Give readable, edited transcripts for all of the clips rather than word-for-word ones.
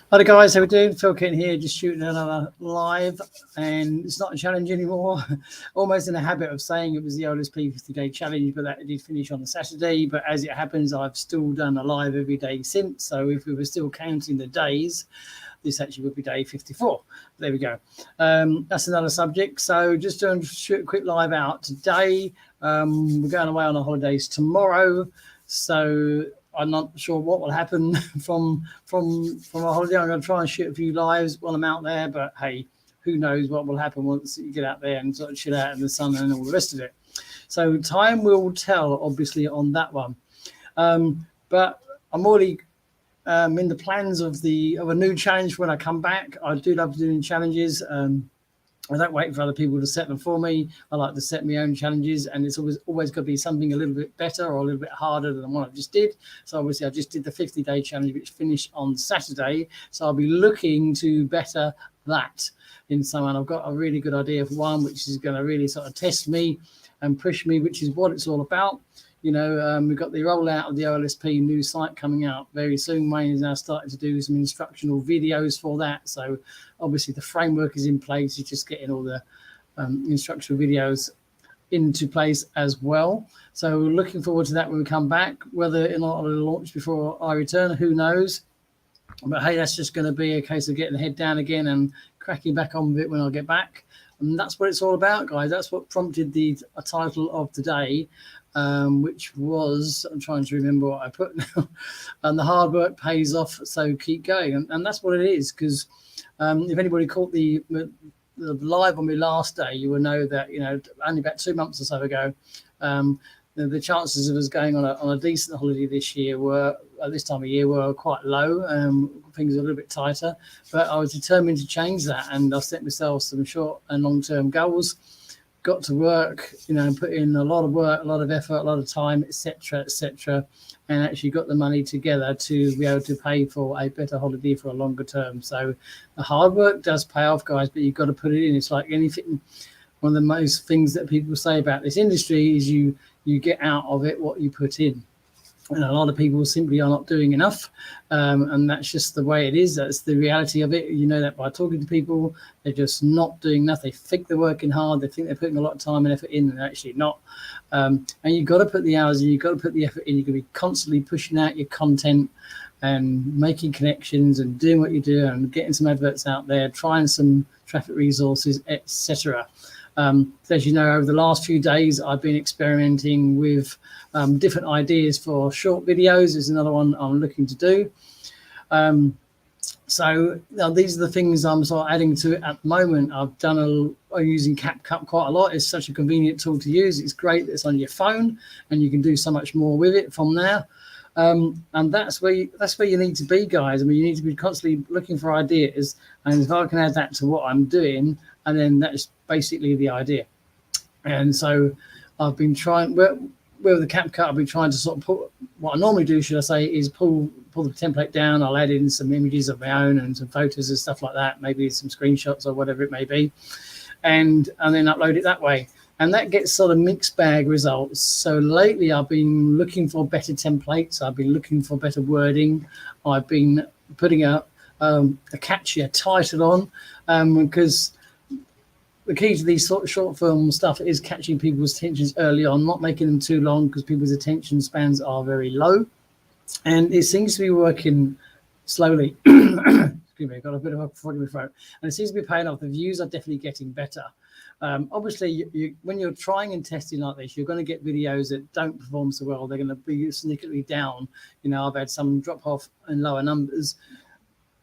Hi guys, how we doing? Phil Kent here, just shooting another live, and it's not a challenge anymore. Almost in the habit of saying it was the OLSP 50-day challenge, but that did finish on the Saturday. But as it happens, I've still done a live every day since. So if we were still counting the days, this actually would be day 54. There we go. That's another subject. So just to shoot a quick live out today. We're going away on the holidays tomorrow. So I'm not sure what will happen from a holiday. I'm going to try and shoot a few lives while I'm out there, but hey, who knows what will happen once you get out there and sort of chill out in the sun and all the rest of it. So time will tell, obviously, on that one. But I'm already in the plans of a new challenge when I come back. I do love doing challenges. I don't wait for other people to set them for me. I like to set my own challenges, and it's always got to be something a little bit better or a little bit harder than what I just did. So obviously I just did the 50-day challenge, which finished on Saturday. So I'll be looking to better that in some way. I've got a really good idea for one, which is going to really sort of test me and push me, which is what it's all about. You know, we've got the rollout of the OLSP new site coming out very soon. Wayne is now starting to do some instructional videos for that. So obviously the framework is in place. He's just getting all the instructional videos into place as well. So we're looking forward to that when we come back. Whether or not it'll launch before I return, who knows? But hey, that's just going to be a case of getting the head down again and cracking back on with it when I get back. And that's what it's all about, guys. That's what prompted the title of today, which was, I'm trying to remember what I put now, and the hard work pays off, so keep going. And that's what it is, because if anybody caught the live on my last day, you will know that, you know, only about 2 months or so ago, the chances of us going on a decent holiday this year were, at this time of year, were quite low. Things are a little bit tighter, but I was determined to change that, and I set myself some short and long-term goals. Got to work, you know, put in a lot of work, a lot of effort, a lot of time, etc., and actually got the money together to be able to pay for a better holiday for a longer term. So the hard work does pay off, guys, but you've got to put it in. It's like anything. One of the most things that people say about this industry is you get out of it what you put in. And a lot of people simply are not doing enough. And that's just the way it is. That's the reality of it. You know that by talking to people, they're just not doing enough. They think they're working hard. They think they're putting a lot of time and effort in, and they're actually not. And you've got to put the hours in. You've got to put the effort in. You've got to be constantly pushing out your content and making connections and doing what you do and getting some adverts out there, trying some traffic resources, etc. As you know, over the last few days, I've been experimenting with different ideas for short videos. There's another one I'm looking to do. So now these are the things I'm sort of adding to it at the moment. I'm using CapCut quite a lot. It's such a convenient tool to use. It's great. It's on your phone, and you can do so much more with it from there. And that's where you need to be, guys. I mean, you need to be constantly looking for ideas, and if I can add that to what I'm doing, and then that's basically the idea. And so I've been trying with the CapCut. I've been trying to sort of put what I normally do, should I say, is pull the template down. I'll add in some images of my own and some photos and stuff like that, maybe some screenshots or whatever it may be, and then upload it that way. And that gets sort of mixed bag results. So lately I've been looking for better templates. I've been looking for better wording. I've been putting a catchier title on, because the key to these sort of short film stuff is catching people's attentions early on, not making them too long, because people's attention spans are very low. And it seems to be working slowly. Excuse me, I've got a bit of a frog in my throat. And it seems to be paying off. The views are definitely getting better. Obviously, when you're trying and testing like this, you're going to get videos that don't perform so well. They're going to be significantly down. You know, I've had some drop off in lower numbers.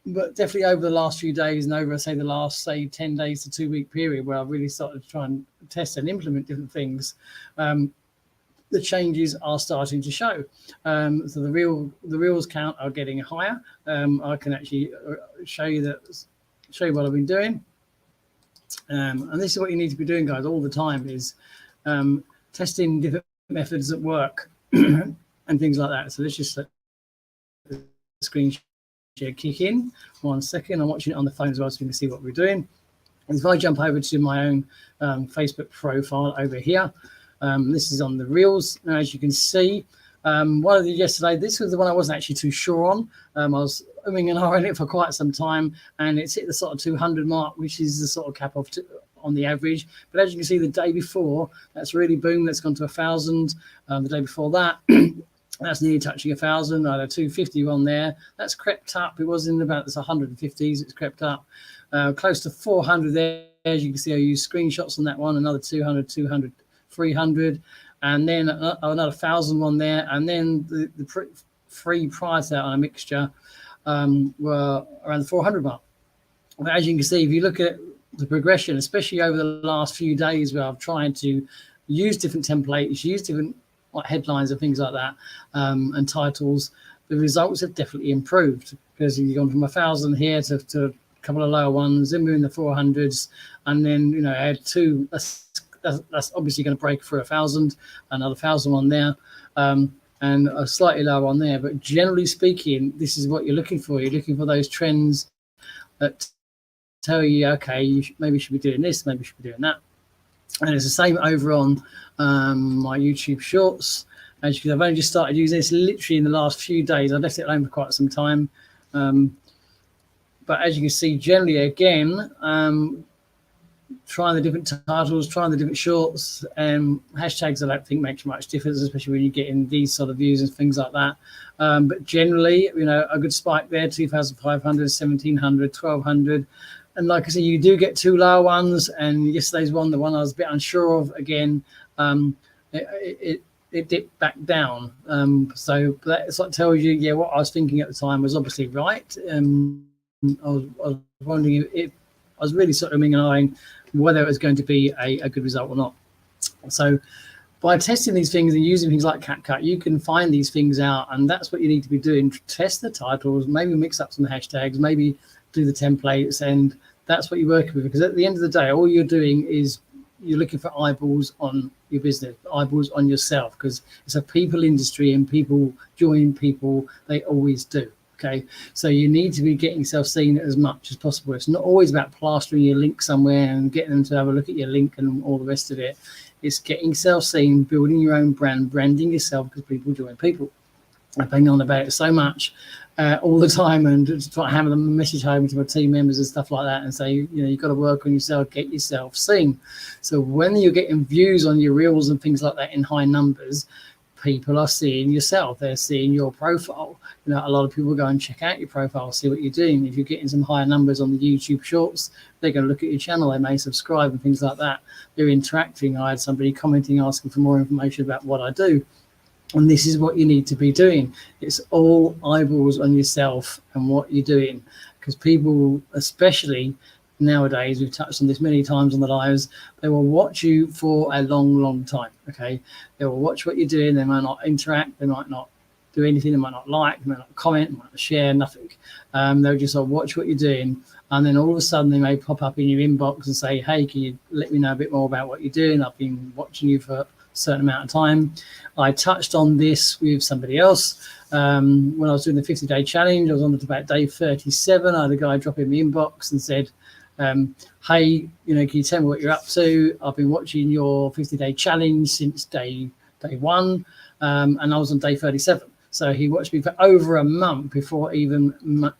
But definitely over the last few days and over, say, the last, 10 days to 2 week period where I've really started to try and test and implement different things, the changes are starting to show. So the reels count are getting higher. I can actually show you what I've been doing. And this is what you need to be doing, guys, all the time, is testing different methods that work and things like that. So let's just let the screen share kick in. 1 second. I'm watching it on the phone as well, so you can see what we're doing. And if I jump over to my own Facebook profile over here, this is on the Reels. Now, as you can see, one of the yesterday, this was the one I wasn't actually too sure on. I was umming and ahhing it for quite some time, and it's hit the sort of 200 mark, which is the sort of cap off on the average. But as you can see, the day before, that's really boomed. That's gone to 1,000. The day before that, that's nearly touching 1,000. I had a 250 on there. That's crept up. It was in about this 150s. It's crept up close to 400 there. As you can see, I used screenshots on that one. Another 200, 200, 300, and then another 1,000 on there. And then the free price out on a mixture were around the 400 mark. But as you can see, if you look at the progression, especially over the last few days where I've tried to use different templates, use different headlines and things like that, and titles, the results have definitely improved, because you've gone from 1,000 here to a couple of lower ones, then we're in the 400s, and then I had two. That's obviously going to break through 1,000, another 1,000 on there, and a slightly lower one there. But generally speaking, this is what you're looking for. You're looking for those trends that tell you, okay, maybe you should be doing this, maybe you should be doing that. And it's the same over on my YouTube Shorts. As you can, I've only just started using this literally in the last few days. I left it alone for quite some time. But as you can see, generally, again, trying the different titles, trying the different shorts, and hashtags I don't think makes much difference, especially when you get in these sort of views and things like that. But generally, a good spike there, 2,500, 1,700, 1,200. And like I said, you do get two lower ones, and yesterday's one, the one I was a bit unsure of, again, it dipped back down. So that sort of tells you, what I was thinking at the time was obviously right. I was wondering if I was really sort of eyeing whether it was going to be a good result or not. So by testing these things and using things like CapCut, you can find these things out, and that's what you need to be doing. Test the titles, maybe mix up some hashtags, maybe do the templates, and that's what you're working with. Because at the end of the day, all you're doing is you're looking for eyeballs on your business, eyeballs on yourself, because it's a people industry, and people join people, they always do. Okay, so you need to be getting yourself seen as much as possible. It's not always about plastering your link somewhere and getting them to have a look at your link and all the rest of it. It's getting yourself seen, building your own brand, branding yourself, because people join people. I bang on about it so much all the time, and just try to hammer them a message home to my team members and stuff like that, and say, you've got to work on yourself, get yourself seen. So when you're getting views on your reels and things like that in high numbers, people are seeing yourself, they're seeing your profile. A lot of people go and check out your profile, see what you're doing. If you're getting some higher numbers on the YouTube Shorts, they're going to look at your channel, they may subscribe and things like that. They're interacting. I had somebody commenting, asking for more information about what I do. And this is what you need to be doing. It's all eyeballs on yourself and what you're doing, because people, especially nowadays, we've touched on this many times on the lives, they will watch you for a long, long time. Okay, they will watch what you're doing. They might not interact, they might not do anything, they might not like, they might not comment, they might not share, nothing. They'll just watch what you're doing, and then all of a sudden they may pop up in your inbox and say, hey, can you let me know a bit more about what you're doing? I've been watching you for a certain amount of time. I touched on this with somebody else when I was doing the 50-day challenge. I was on about day 37. I had a guy drop in my inbox and said, hey, can you tell me what you're up to? I've been watching your 50-day challenge since day one, and I was on day 37. So he watched me for over a month before even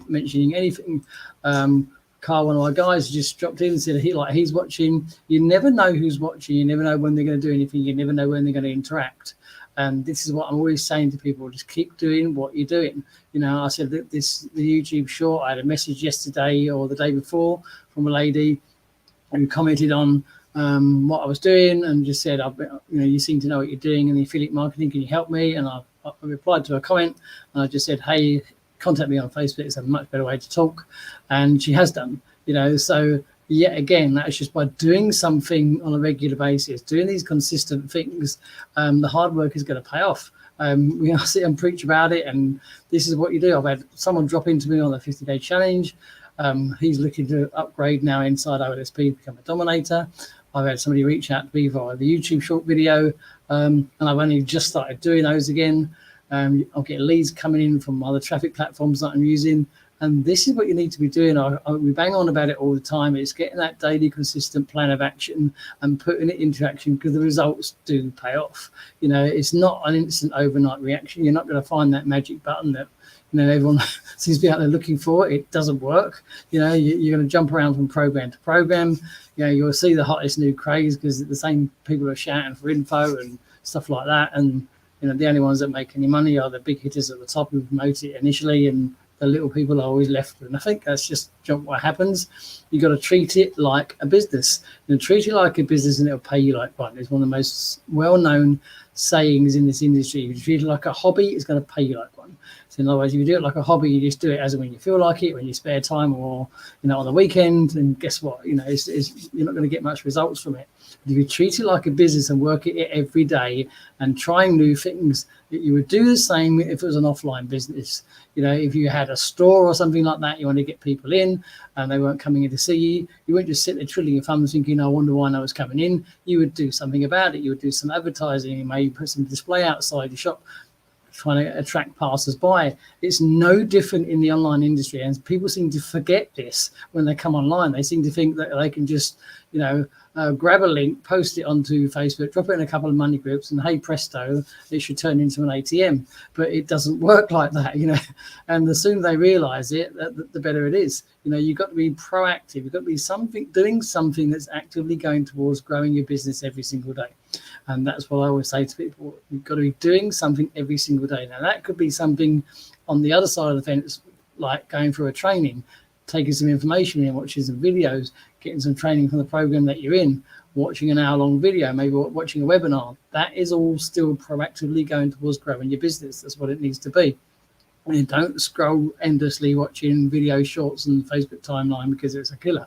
mentioning anything. Carl, one of our guys, just dropped in and said he's watching. You never know who's watching. You never know when they're going to do anything. You never know when they're going to interact. And this is what I'm always saying to people: just keep doing what you're doing. I said that the YouTube Short, I had a message yesterday or the day before from a lady who commented on what I was doing and just said, you seem to know what you're doing in the affiliate marketing. Can you help me? And I replied to her comment, and I just said, hey, contact me on Facebook. It's a much better way to talk. And she has done, so yet again, that's just by doing something on a regular basis, doing these consistent things. The hard work is going to pay off. I sit and preach about it, and this is what you do. I've had someone drop into me on the 50-day challenge. He's looking to upgrade now inside OLSP, become a dominator. I've had somebody reach out to me via the YouTube Short video, and I've only just started doing those again. I'll get leads coming in from other traffic platforms that I'm using. And this is what you need to be doing. We bang on about it all the time. It's getting that daily consistent plan of action and putting it into action, because the results do pay off. It's not an instant overnight reaction. You're not going to find that magic button that everyone seems to be out there looking for. It doesn't work. You're going to jump around from program to program. You'll see the hottest new craze because the same people are shouting for info and stuff like that. And the only ones that make any money are the big hitters at the top who promote it initially, and the little people are always left. And I think that's just what happens. You got to treat it like a business. Treat it like a business, and it'll pay you like one. It's one of the most well-known sayings in this industry. If you treat it like a hobby, it's going to pay you like one. So in other words, if you do it like a hobby, you just do it as and when you feel like it, when you spare time, or on the weekend. And guess what? You're not going to get much results from it. But if you treat it like a business and work at it every day and trying new things, that you would do the same if it was an offline business. If you had a store or something like that, you want to get people in and they weren't coming in to see you, you wouldn't just sit there twiddling your thumbs thinking, I wonder why no one's coming in. You would do something about it. You would do some advertising. You may put some display outside your shop, trying to attract passers-by. It's no different in the online industry, and people seem to forget this when they come online. They seem to think that they can just, grab a link, post it onto Facebook, drop it in a couple of money groups, and hey presto, it should turn into an ATM. But it doesn't work like that, And the sooner they realise it, the better it is. You've got to be proactive. You've got to be doing something that's actively going towards growing your business every single day. And that's what I always say to people. You've got to be doing something every single day. Now, that could be something on the other side of the fence, like going through a training, taking some information in, watching some videos, getting some training from the program that you're in, watching an hour-long video, maybe watching a webinar. That is all still proactively going towards growing your business. That's what it needs to be. And don't scroll endlessly watching video shorts on the Facebook timeline because it's a killer.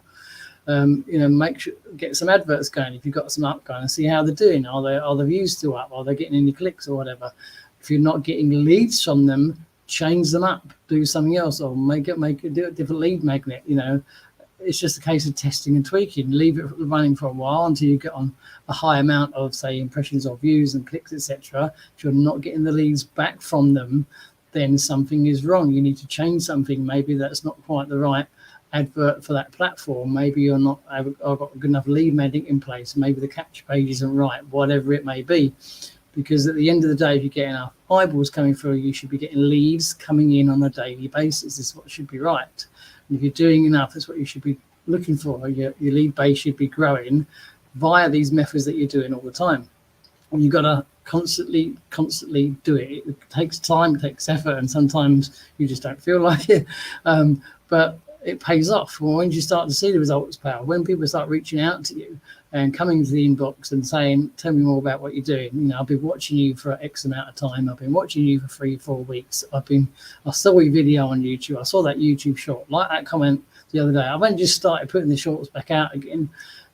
Make sure get some adverts going if you've got some up going and see how they're doing. Are the views still up? Are they getting any clicks or whatever? If you're not getting leads from them, change them up, do something else, or do a different lead magnet. It's just a case of testing and tweaking. Leave it running for a while until you get on a high amount of, say, impressions or views and clicks, etc. If you're not getting the leads back from them, then something is wrong. You need to change something. Maybe that's not quite the right advert for that platform. Maybe you're not I've got a good enough lead magnet in place. Maybe the capture page isn't right, whatever it may be. Because at the end of the day, if you get enough eyeballs coming through, you should be getting leads coming in on a daily basis. This is what should be right. And if you're doing enough, that's what you should be looking for. Your lead base should be growing via these methods that you're doing all the time. And you've got to constantly do it. It takes time, it takes effort, and sometimes you just don't feel like it. But it pays off. Well, when you start to see the results, pal, when people start reaching out to you and coming to the inbox and saying, tell me more about what you're doing. I've been watching you for X amount of time. I've been watching you for 3-4 weeks. I saw your video on YouTube. I saw that YouTube short, like that comment the other day. I've only just started putting the shorts back out again.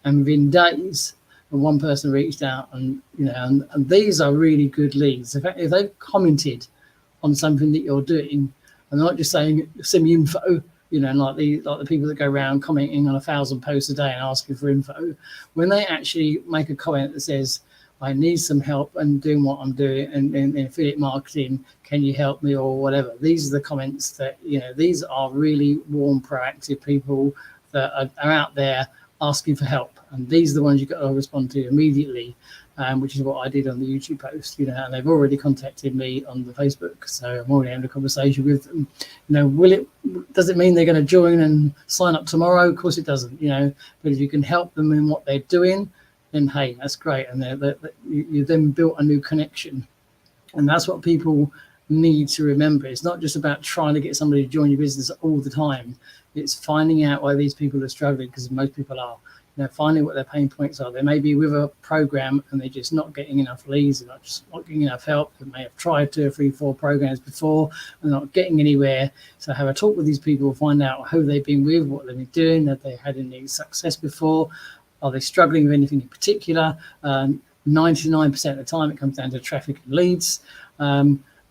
And within days, one person reached out and these are really good leads. In fact, if they've commented on something that you're doing and they're not just saying, send me info, like the people that go around commenting on 1,000 posts a day and asking for info, when they actually make a comment that says, I need some help and doing what I'm doing and in affiliate marketing, can you help me or whatever? These are the comments that, these are really warm, proactive people that are out there asking for help. And these are the ones you've got to respond to immediately, which is what I did on the YouTube post, and they've already contacted me on the Facebook. So I'm already having a conversation with them. Does it mean they're going to join and sign up tomorrow? Of course it doesn't, but if you can help them in what they're doing, then hey, that's great. And you then built a new connection. And that's what people need to remember. It's not just about trying to get somebody to join your business all the time. It's finding out why these people are struggling, because most people are. Finding what their pain points are. They may be with a program and they're just not getting enough leads, they're not getting enough help. They may have tried 2 or 3, 4 programs before and not getting anywhere. So have a talk with these people, find out who they've been with, what they've been doing, have they had any success before, are they struggling with anything in particular. 99% of the time it comes down to traffic and leads.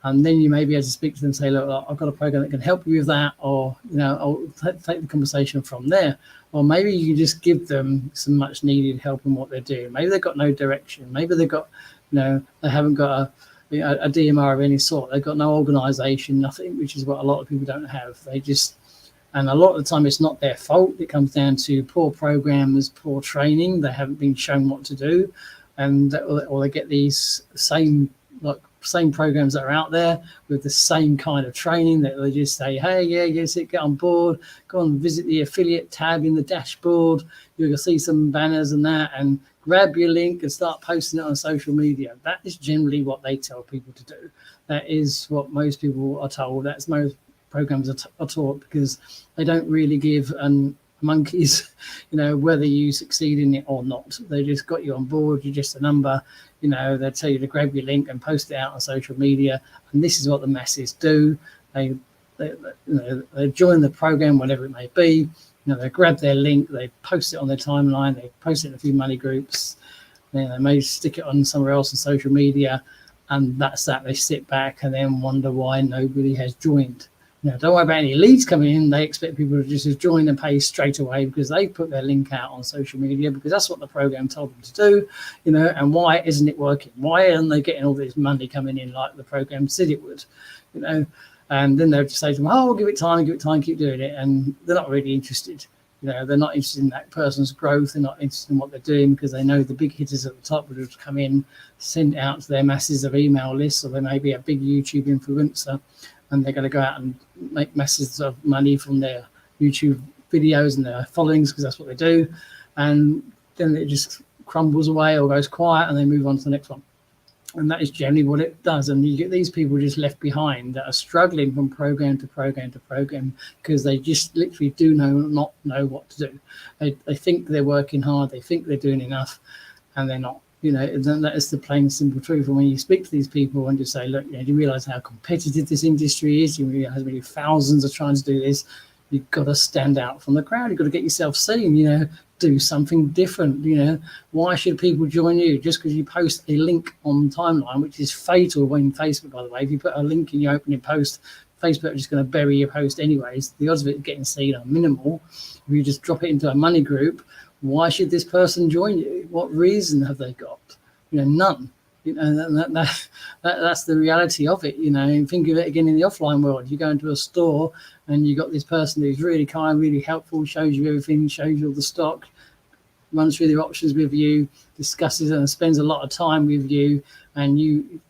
And then you may be able to speak to them and say, look, I've got a program that can help you with that, or, I'll take the conversation from there. Or maybe you can just give them some much needed help in what they're doing. Maybe they've got no direction. Maybe they've got, they haven't got a DMR of any sort. They've got no organization, nothing, which is what a lot of people don't have. And a lot of the time it's not their fault. It comes down to poor programmers, poor training. They haven't been shown what to do. Or they get these same same programs that are out there with the same kind of training that they just say, hey, yeah, yes, get on board, go and visit the affiliate tab in the dashboard. You'll see some banners and that, and grab your link and start posting it on social media. That is generally what they tell people to do. That is what most people are told. That's most programs are taught, because they don't really give monkeys, whether you succeed in it or not. They just got you on board. You're just a number. They tell you to grab your link and post it out on social media. And this is what the masses do. They join the program, whatever it may be. They grab their link, they post it on their timeline, they post it in a few money groups, then they may stick it on somewhere else on social media, and that's that. They sit back and then wonder why nobody has joined. Don't worry about any leads coming in. They expect people to just join and pay straight away because they put their link out on social media, because that's what the program told them to do, and why isn't it working? Why aren't they getting all this money coming in like the program said it would, And then they'll just say to them, oh, give it time, keep doing it. And they're not really interested. They're not interested in that person's growth. They're not interested in what they're doing, because they know the big hitters at the top would have come in, send it out to their masses of email lists, or they may be a big YouTube influencer, and they're going to go out and make masses of money from their YouTube videos and their followings, because that's what they do. And then it just crumbles away or goes quiet, and they move on to the next one. And that is generally what it does. And you get these people just left behind that are struggling from program to program to program, because they just literally do not know what to do. They think they're working hard, they think they're doing enough, and they're not. And that is the plain simple truth. And when you speak to these people and just say, look, do you realize how competitive this industry is? Do you realize how many thousands are trying to do this? You've got to stand out from the crowd. You've got to get yourself seen, do something different. Why should people join you just because you post a link on timeline, which is fatal when Facebook, by the way. If you put a link in your opening post, Facebook are just going to bury your post anyways. The odds of it getting seen are minimal. If you just drop it into a money group, why should this person join you? What reason have they got? None. That's the reality of it. And think of it again in the offline world. You go into a store and you got this person who's really kind, really helpful, shows you everything, shows you all the stock, runs through the options with you, discusses and spends a lot of time with you, and you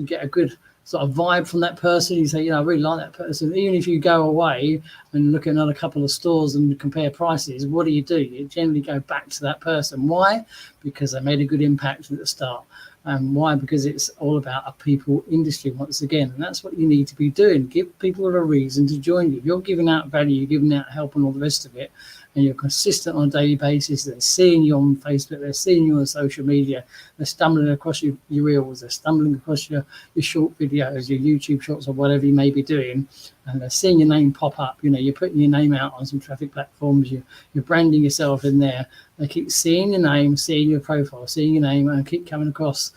get a good sort of vibe from that person. You say, I really like that person. Even if you go away and look at another couple of stores and compare prices, what do? You generally go back to that person. Why? Because they made a good impact at the start. Why? Because it's all about a people industry once again, and that's what you need to be doing. Give people a reason to join you. If you're giving out value, you're giving out help and all the rest of it, and you're consistent on a daily basis, they're seeing you on Facebook, they're seeing you on social media, they're stumbling across your reels, they're stumbling across your short videos, your YouTube shorts, or whatever you may be doing, and they're seeing your name pop up. You're putting your name out on some traffic platforms, you're branding yourself in there. They keep seeing your name, seeing your profile, seeing your name, and keep coming across.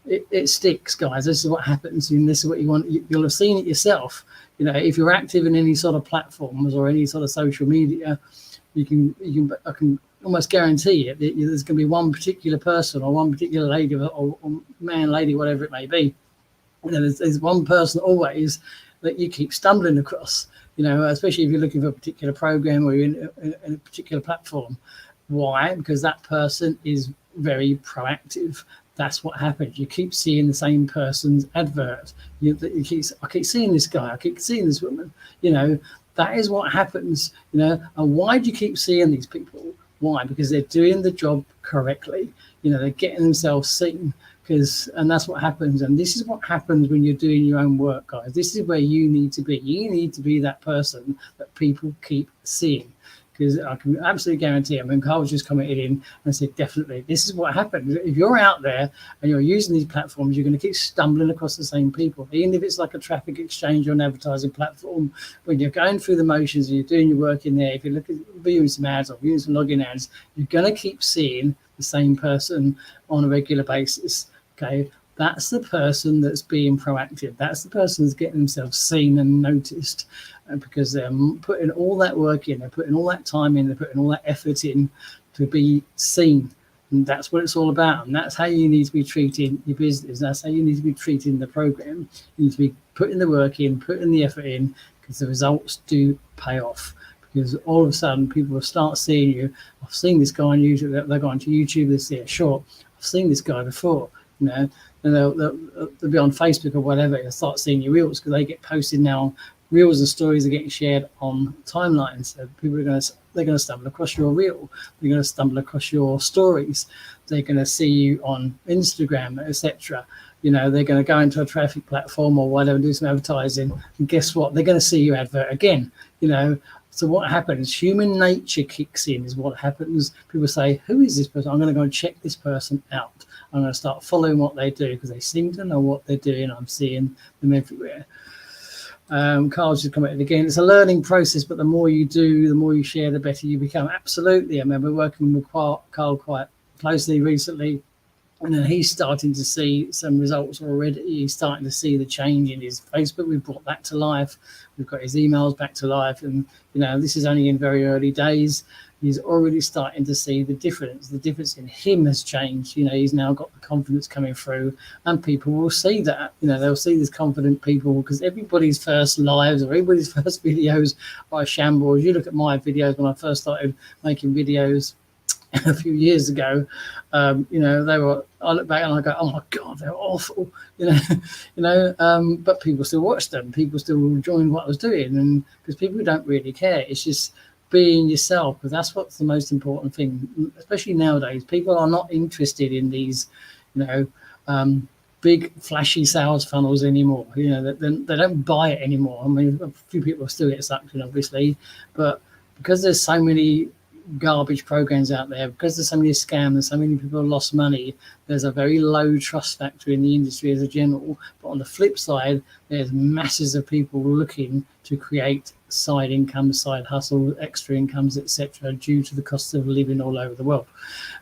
It sticks, guys. This is what happens, and this is what you want. You'll have seen it yourself. If you're active in any sort of platforms or any sort of social media, I can almost guarantee it that there's going to be one particular person or one particular lady or man, lady, whatever it may be. There's one person always that you keep stumbling across. Especially if you're looking for a particular program or you're in a particular platform. Why? Because that person is very proactive. That's what happens. You keep seeing the same person's advert. I keep seeing this guy. I keep seeing this woman. That is what happens. And why do you keep seeing these people? Why? Because they're doing the job correctly. They're getting themselves seen. And that's what happens. And this is what happens when you're doing your own work, guys. This is where you need to be. You need to be that person that people keep seeing. Because I can absolutely guarantee, Carl just commented in and said, definitely, this is what happens. If you're out there and you're using these platforms, you're going to keep stumbling across the same people. Even if it's like a traffic exchange or an advertising platform, when you're going through the motions and you're doing your work in there, if you look at viewing some ads or viewing some login ads, you're going to keep seeing the same person on a regular basis. Okay, that's the person that's being proactive. That's the person that's getting themselves seen and noticed, because they're putting all that work in, they're putting all that time in, they're putting all that effort in to be seen. And that's what it's all about. And that's how you need to be treating your business. That's how you need to be treating the program. You need to be putting the work in, putting the effort in, because the results do pay off. Because all of a sudden people will start seeing you. I've seen this guy on YouTube. They're going to YouTube, they see a short. I've seen this guy before. and they'll be on Facebook or whatever, and start seeing your reels because they get posted now. Reels and stories are getting shared on timelines. So people are they're going to stumble across your reel. They're going to stumble across your stories. They're going to see you on Instagram, etc. You know, they're going to go into a traffic platform or whatever, do some advertising, and guess what? They're going to see you advert again. You know, so what happens? Human nature kicks in. Is what happens. People say, "Who is this person? I'm going to go and check this person out. I'm going to start following what they do because they seem to know what they're doing. I'm seeing them everywhere." Carl's just commented again. It's a learning process, but the more you do, the more you share, the better you become. Absolutely. I remember working with Carl quite closely recently, and then he's starting to see some results already. He's starting to see the change in his Facebook. We've brought that to life. We've got his emails back to life, and you know, this is only in very early days. He's already starting to see the difference. The difference in him has changed. You know, he's now got the confidence coming through, and people will see that. You know, they'll see these confident people because everybody's first lives or everybody's first videos are shambles. You look at my videos when I first started making videos a few years ago. You know, they were. I look back and I go, "Oh my God, they're awful." You know, but people still watch them. People still join what I was doing, and because people don't really care, it's just being yourself, because that's what's the most important thing, especially nowadays. People are not interested in these, you know, big flashy sales funnels anymore. You know, they don't buy it anymore. I mean, a few people still get sucked in, obviously, but because there's so many garbage programs out there, because there's so many scams, so many people have lost money, there's a very low trust factor in the industry as a general. But on the flip side, there's masses of people looking to create side income, side hustle, extra incomes, etc., due to the cost of living all over the world.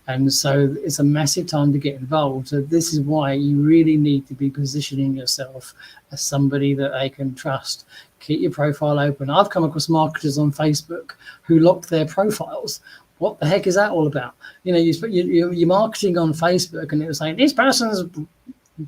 And so it's a massive time to get involved. So this is why you really need to be positioning yourself as somebody that they can trust. Keep your profile open. I've come across marketers on Facebook who lock their profiles. What the heck is that all about? You know, you're marketing on Facebook and it was saying this person's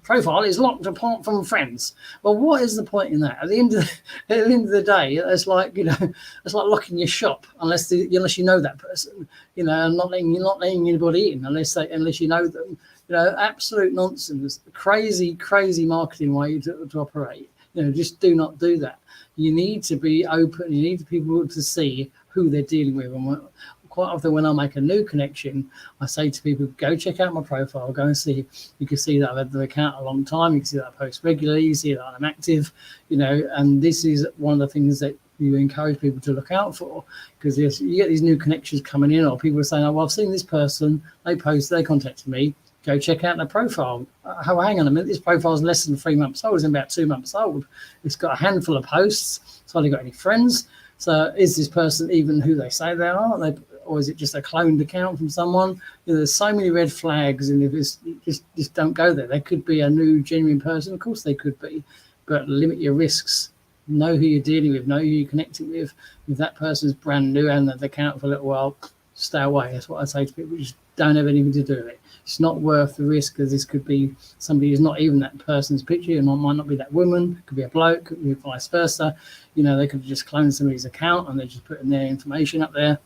profile is locked apart from friends. Well, what is the point in that? At the end of the day, it's like, you know, it's like locking your shop unless you know that person, you know, and not letting anybody in unless you know them. You know, absolute nonsense. Crazy marketing way to operate. You know, just do not do that. You need to be open. You need people to see who they're dealing with. And quite often when I make a new connection, I say to people, go check out my profile, go and see. You can see that I've had the account a long time. You can see that I post regularly. You see that I'm active, you know, and this is one of the things that you encourage people to look out for, because you get these new connections coming in, or people are saying, oh, well, I've seen this person, they contacted me. Go check out their profile. Oh, hang on a minute, this profile is less than 3 months old. It's about 2 months old. It's got a handful of posts. It's hardly got any friends. So is this person even who they say they are? Or is it just a cloned account from someone? You know, there's so many red flags, and if it's just don't go there. They could be a new genuine person. Of course they could be, but limit your risks. Know who you're dealing with. Know who you're connecting with. If that person's brand new and they've account for a little while, stay away. That's what I say to people. Just don't have anything to do with it. It's not worth the risk, because this could be somebody who's not even that person's picture. It might not be that woman. It could be a bloke. Could be vice versa. You know, they could just clone somebody's account and they're just putting their information up there.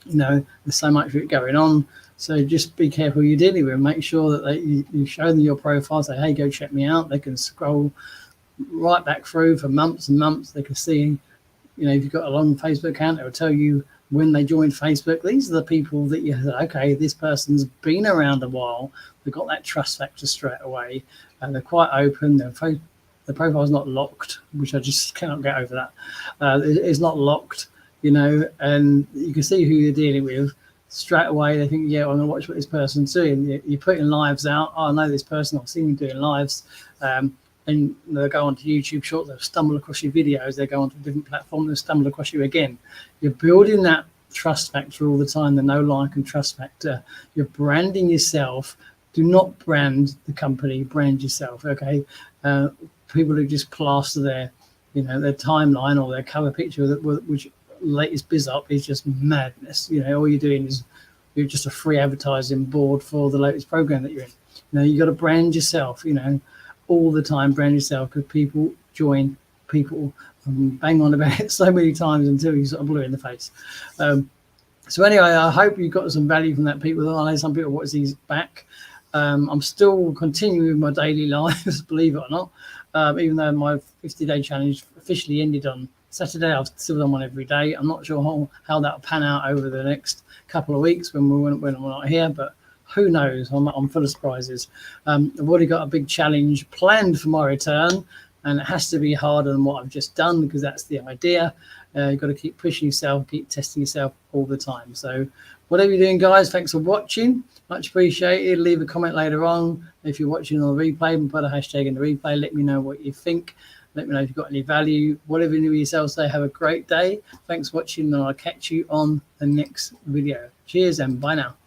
You know, there's so much of it going on. So just be careful you're dealing with. Make sure that you show them your profile. Say, hey, go check me out. They can scroll right back through for months and months. They can see, you know, if you've got a long Facebook account, it will tell you when they joined Facebook. These are the people that you say, okay, this person's been around a while. They've got that trust factor straight away, and they're quite open. The profile's not locked, which I just cannot get over that. It's not locked, you know, and you can see who you're dealing with straight away. They think, yeah, I'm going to watch what this person's doing. You're putting lives out. Oh, I know this person. I've seen him doing lives. And they'll go onto YouTube Shorts, they'll stumble across your videos, they go onto a different platform, they'll stumble across you again. You're building that trust factor all the time, the know, like, and trust factor. You're branding yourself. Do not brand the company, brand yourself, okay? People who just plaster their timeline or their cover picture, which latest biz up, is just madness. You know, all you're doing is you're just a free advertising board for the latest program that you're in. You know, you got to brand yourself, you know, all the time. Brand yourself, because people join people and bang on about it so many times until you sort of blue in the face. So anyway, I hope you got some value from that, people. I know some people watch these back. I'm still continuing with my daily lives, believe it or not. Even though my 50-day challenge officially ended on Saturday, I've still done one every day. I'm not sure how that'll pan out over the next couple of weeks when we're not here, but who knows? I'm full of surprises. I've already got a big challenge planned for my return, and it has to be harder than what I've just done because that's the idea. You've got to keep pushing yourself, keep testing yourself all the time. So whatever you're doing, guys, thanks for watching. Much appreciated. Leave a comment later on. If you're watching on the replay, put a hashtag in the replay. Let me know what you think. Let me know if you've got any value. Whatever you do with yourself, say have a great day. Thanks for watching, and I'll catch you on the next video. Cheers and bye now.